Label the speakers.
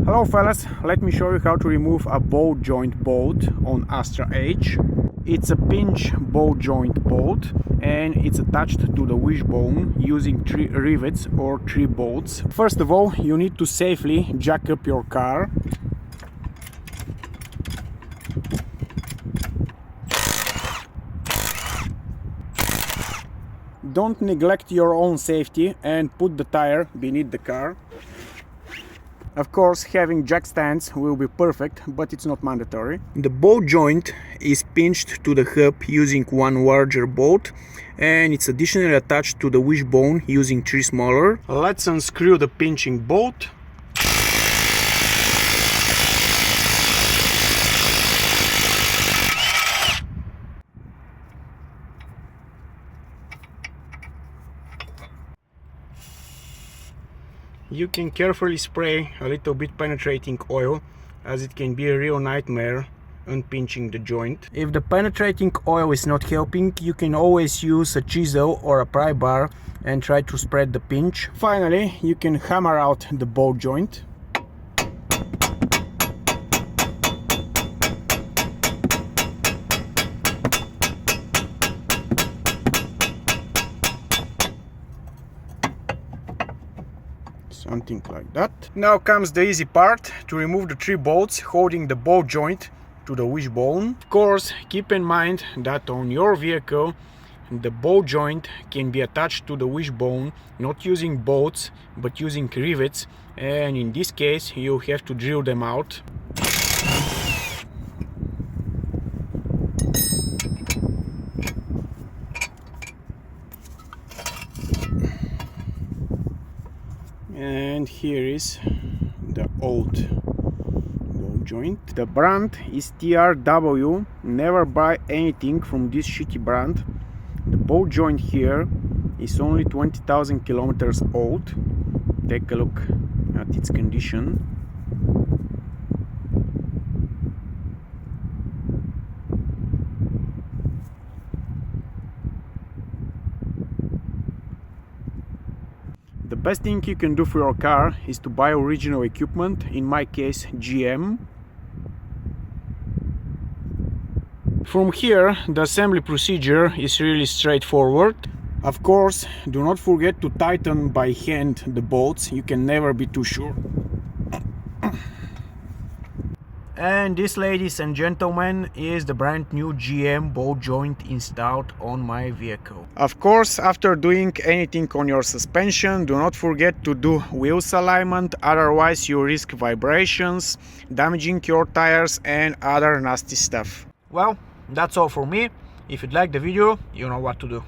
Speaker 1: Hello fellas, let me show you how to remove a ball joint bolt on Astra H. It's a pinch ball joint bolt and it's attached to the wishbone using 3 rivets or 3 bolts. First of all, you need to safely jack up your car. Don't neglect your own safety and put the tire beneath the car. Of course, having jack stands will be perfect, but it's not mandatory. The bolt joint is pinched to the hub using 1 larger bolt and it's additionally attached to the wishbone using 3 smaller. Let's unscrew the pinching bolt. You can carefully spray a little bit penetrating oil, as it can be a real nightmare unpinching the joint. If the penetrating oil is not helping, you can always use a chisel or a pry bar and try to spread the pinch. Finally, you can hammer out the bolt joint. Something like that. Now comes the easy part, to remove the 3 bolts holding the bolt joint to the wishbone. Of course, keep in mind that on your vehicle the bolt joint can be attached to the wishbone not using bolts but using rivets, and in this case you have to drill them out. And here is the old bolt joint. The brand is TRW. Never buy anything from this shitty brand. The bolt joint here is only 20,000 kilometers old. Take a look at its condition. The best thing you can do for your car is to buy original equipment, in my case GM. From here the assembly procedure is really straightforward. Of course, do not forget to tighten by hand the bolts, you can never be too sure. And this, ladies and gentlemen, is the brand new GM bolt joint installed on my vehicle. Of course, after doing anything on your suspension, do not forget to do wheels alignment, otherwise you risk vibrations, damaging your tires and other nasty stuff. Well, that's all for me. If you'd like the video, you know what to do.